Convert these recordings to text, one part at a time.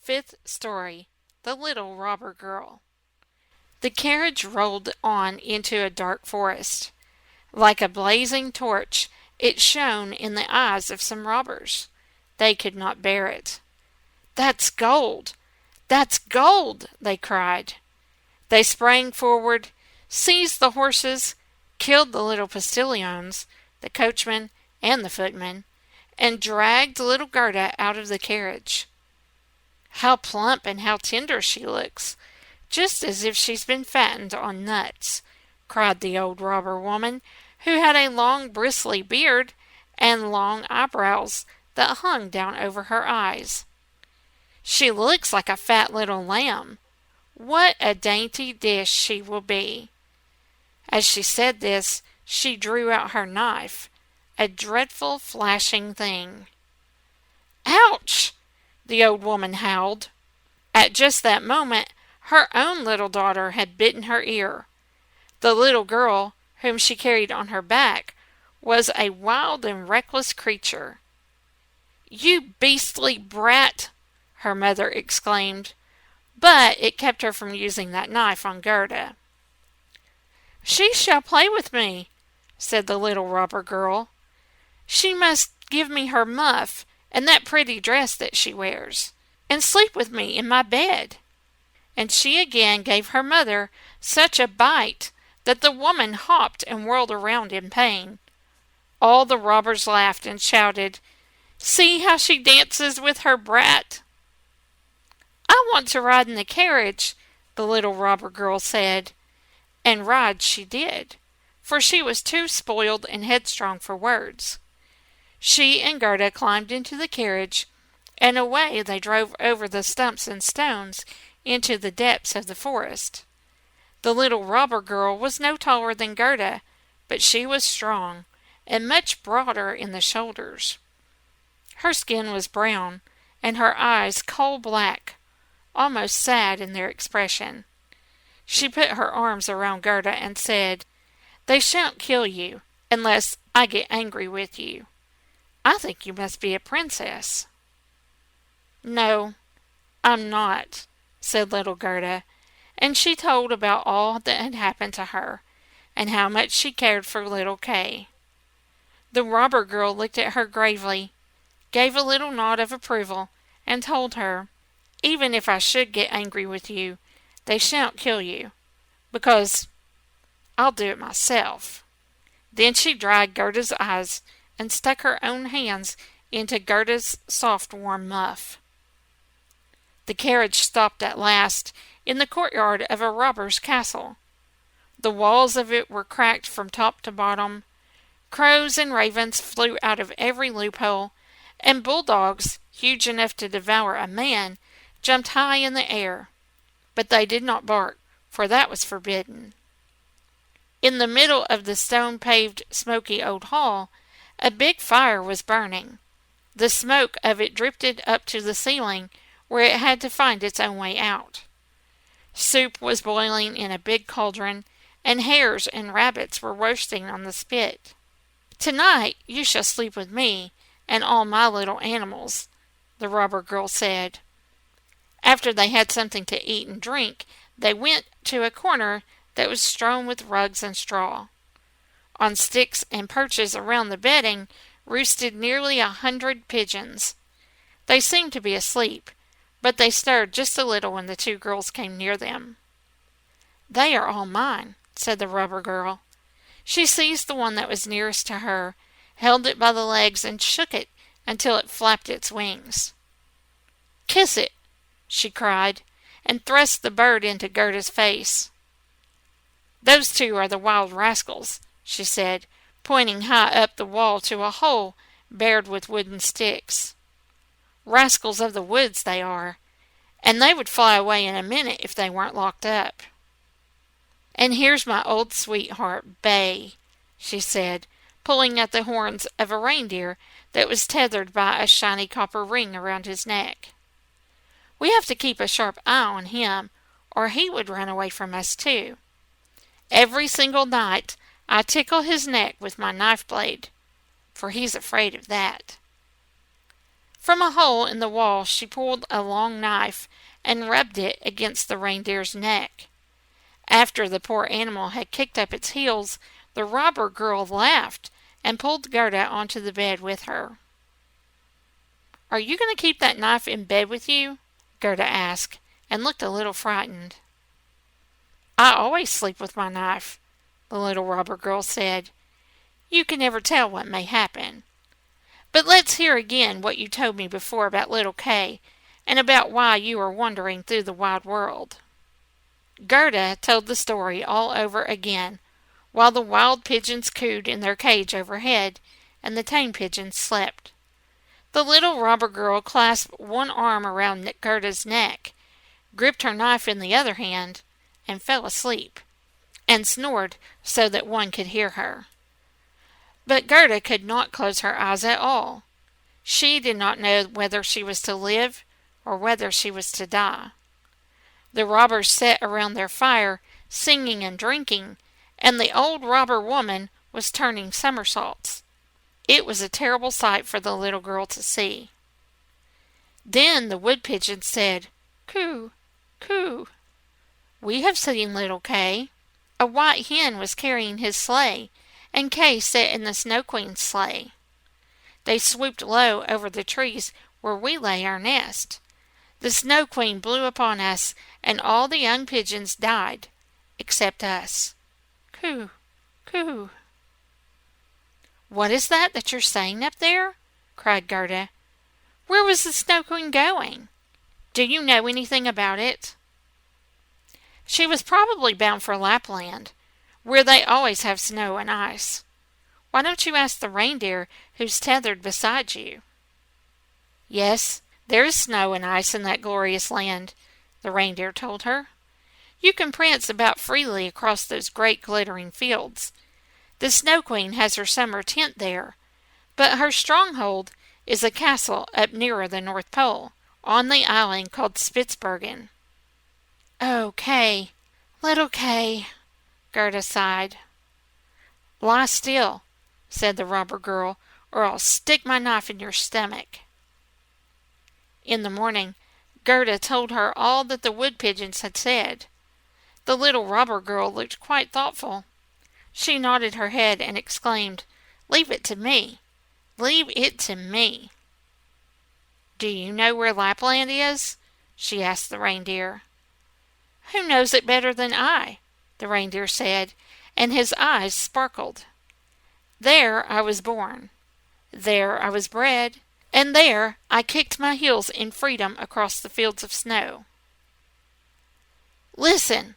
Fifth story, The Little Robber Girl. The carriage rolled on into a dark forest. Like a blazing torch, it shone in the eyes of some robbers. They could not bear it. "That's gold! That's gold!" they cried. They sprang forward, seized the horses, killed the little postilions, the coachman, and the footman, and dragged little Gerda out of the carriage. "How plump and how tender she looks, just as if she's been fattened on nuts," cried the old robber woman, who had a long bristly beard and long eyebrows that hung down over her eyes. "She looks like a fat little lamb. What a dainty dish she will be." As she said this, she drew out her knife, a dreadful flashing thing. "Ouch!" the old woman howled. At just that moment, her own little daughter had bitten her ear. The little girl, whom she carried on her back, was a wild and reckless creature. "You beastly brat!" her mother exclaimed, but it kept her from using that knife on Gerda. "She shall play with me," said the little robber girl. "She must give me her muff and that pretty dress that she wears, and sleep with me in my bed." And she again gave her mother such a bite that the woman hopped and whirled around in pain. All the robbers laughed and shouted, "See how she dances with her brat!" "I want to ride in the carriage," the little robber girl said, and ride she did, for she was too spoiled and headstrong for words. She and Gerda climbed into the carriage, and away they drove over the stumps and stones into the depths of the forest. The little robber girl was no taller than Gerda, but she was strong, and much broader in the shoulders. Her skin was brown, and her eyes coal black, almost sad in their expression. She put her arms around Gerda and said, "They shan't kill you, unless I get angry with you. I think you must be a princess." "No, I'm not," said little Gerda, and she told about all that had happened to her, and how much she cared for little Kay. The robber girl looked at her gravely, gave a little nod of approval, and told her, "Even if I should get angry with you, they shan't kill you, because I'll do it myself." Then she dried Gerda's eyes and stuck her own hands into Gerda's soft warm muff. The carriage stopped at last in the courtyard of a robber's castle. The walls of it were cracked from top to bottom. Crows and ravens flew out of every loophole, and bulldogs, huge enough to devour a man, jumped high in the air. But they did not bark, for that was forbidden. In the middle of the stone-paved, smoky old hall, a big fire was burning. The smoke of it drifted up to the ceiling, where it had to find its own way out. Soup was boiling in a big cauldron, and hares and rabbits were roasting on the spit. "Tonight you shall sleep with me and all my little animals," the robber girl said. After they had something to eat and drink, they went to a corner that was strewn with rugs and straw. On sticks and perches around the bedding roosted nearly 100 pigeons. They seemed to be asleep, but they stirred just a little when the two girls came near them. "They are all mine," said the robber girl. She seized the one that was nearest to her, held it by the legs, and shook it until it flapped its wings. "Kiss it," she cried, and thrust the bird into Gerda's face. "Those two are the wild rascals," she said, pointing high up the wall to a hole bared with wooden sticks. "Rascals of the woods they are, and they would fly away in a minute if they weren't locked up. And here's my old sweetheart, Bay," she said, pulling at the horns of a reindeer that was tethered by a shiny copper ring around his neck. "We have to keep a sharp eye on him, or he would run away from us too. Every single night I tickle his neck with my knife blade, for he's afraid of that." From a hole in the wall she pulled a long knife and rubbed it against the reindeer's neck. After the poor animal had kicked up its heels, the robber girl laughed and pulled Gerda onto the bed with her. "Are you going to keep that knife in bed with you?" Gerda asked, and looked a little frightened. "I always sleep with my knife," the little robber girl said. "You can never tell what may happen. But let's hear again what you told me before about little Kay, and about why you are wandering through the wide world." Gerda told the story all over again, while the wild pigeons cooed in their cage overhead, and the tame pigeons slept. The little robber girl clasped one arm around Gerda's neck, gripped her knife in the other hand, and fell asleep, and snored so that one could hear her. But Gerda could not close her eyes at all. She did not know whether she was to live or whether she was to die. The robbers sat around their fire, singing and drinking, and the old robber woman was turning somersaults. It was a terrible sight for the little girl to see. Then the wood pigeon said, "Coo, coo. We have seen little Kay." A white hen was carrying his sleigh, and Kay sat in the Snow Queen's sleigh. They swooped low over the trees where we lay our nest. The Snow Queen blew upon us, and all the young pigeons died, except us. Coo, coo. "What is that you're saying up there?" cried Gerda. "Where was the Snow Queen going? Do you know anything about it?" "She was probably bound for Lapland, where they always have snow and ice. Why don't you ask the reindeer who's tethered beside you?" "Yes, there is snow and ice in that glorious land," the reindeer told her. "You can prance about freely across those great glittering fields. The Snow Queen has her summer tent there, but her stronghold is a castle up nearer the North Pole, on the island called Spitzbergen." "Oh, Kay, little Kay," Gerda sighed. "Lie still," said the robber girl, "or I'll stick my knife in your stomach." In the morning, Gerda told her all that the wood pigeons had said. The little robber girl looked quite thoughtful. She nodded her head and exclaimed, "Leave it to me! Leave it to me!" "Do you know where Lapland is?" she asked the reindeer. "Who knows it better than I?" the reindeer said, and his eyes sparkled. "There I was born. There I was bred. And there I kicked my heels in freedom across the fields of snow." "Listen,"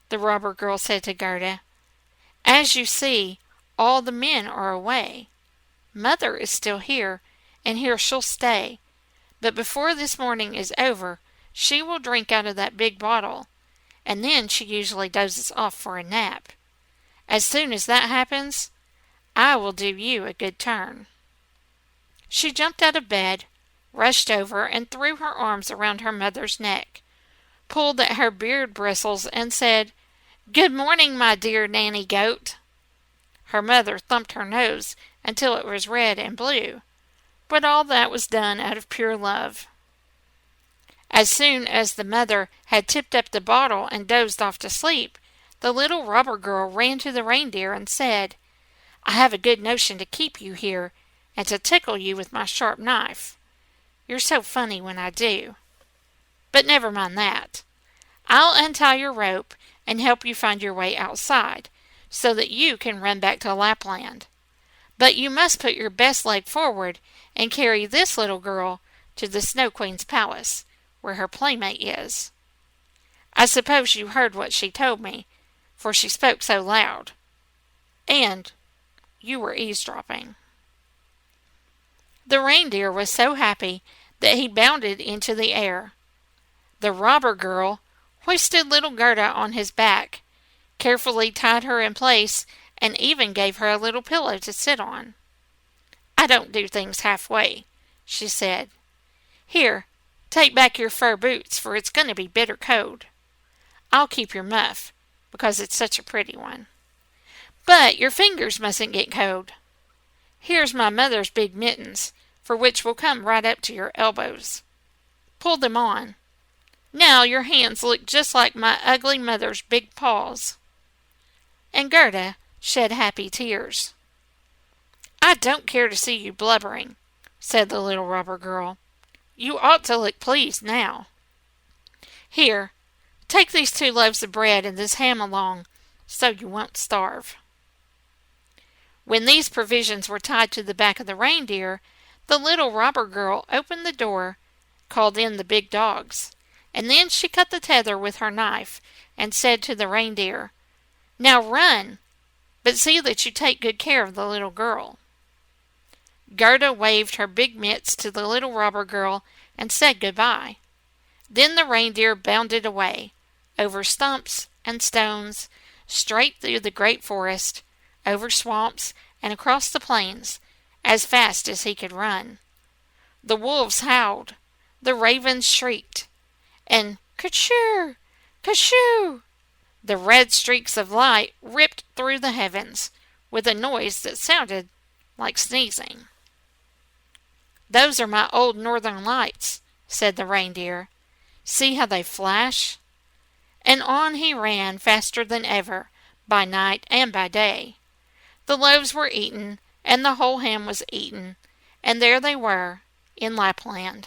the robber girl said to Gerda. "As you see, all the men are away. Mother is still here, and here she'll stay. But before this morning is over, she will drink out of that big bottle, and then she usually dozes off for a nap. As soon as that happens, I will do you a good turn." She jumped out of bed, rushed over and threw her arms around her mother's neck, pulled at her beard bristles, and said, "Good morning, my dear Nanny Goat." Her mother thumped her nose until it was red and blue, but all that was done out of pure love. As soon as the mother had tipped up the bottle and dozed off to sleep, the little robber girl ran to the reindeer and said, "I have a good notion to keep you here and to tickle you with my sharp knife. You're so funny when I do. But never mind that. I'll untie your rope and help you find your way outside, so that you can run back to Lapland. But you must put your best leg forward and carry this little girl to the Snow Queen's palace, where her playmate is. I suppose you heard what she told me, for she spoke so loud. And you were eavesdropping." The reindeer was so happy that he bounded into the air. The robber girl hoisted little Gerda on his back, carefully tied her in place, and even gave her a little pillow to sit on. "I don't do things halfway," she said. "Here, take back your fur boots, for it's going to be bitter cold. I'll keep your muff, because it's such a pretty one. But your fingers mustn't get cold. Here's my mother's big mittens, for which will come right up to your elbows. Pull them on. Now your hands look just like my ugly mother's big paws." And Gerda shed happy tears. "I don't care to see you blubbering," said the little robber girl. "You ought to look pleased now. Here, take these 2 loaves of bread and this ham along, so you won't starve." When these provisions were tied to the back of the reindeer, the little robber girl opened the door, called in the big dogs, and then she cut the tether with her knife and said to the reindeer, "Now run, but see that you take good care of the little girl." Gerda waved her big mitts to the little robber girl and said goodbye. Then the reindeer bounded away, over stumps and stones, straight through the great forest, over swamps and across the plains, as fast as he could run. The wolves howled, the ravens shrieked, and "Ka-choo! Ka-choo!" the red streaks of light ripped through the heavens, with a noise that sounded like sneezing. "Those are my old northern lights," said the reindeer. "See how they flash?" And on he ran faster than ever, by night and by day. The loaves were eaten, and the whole ham was eaten, and there they were, in Lapland.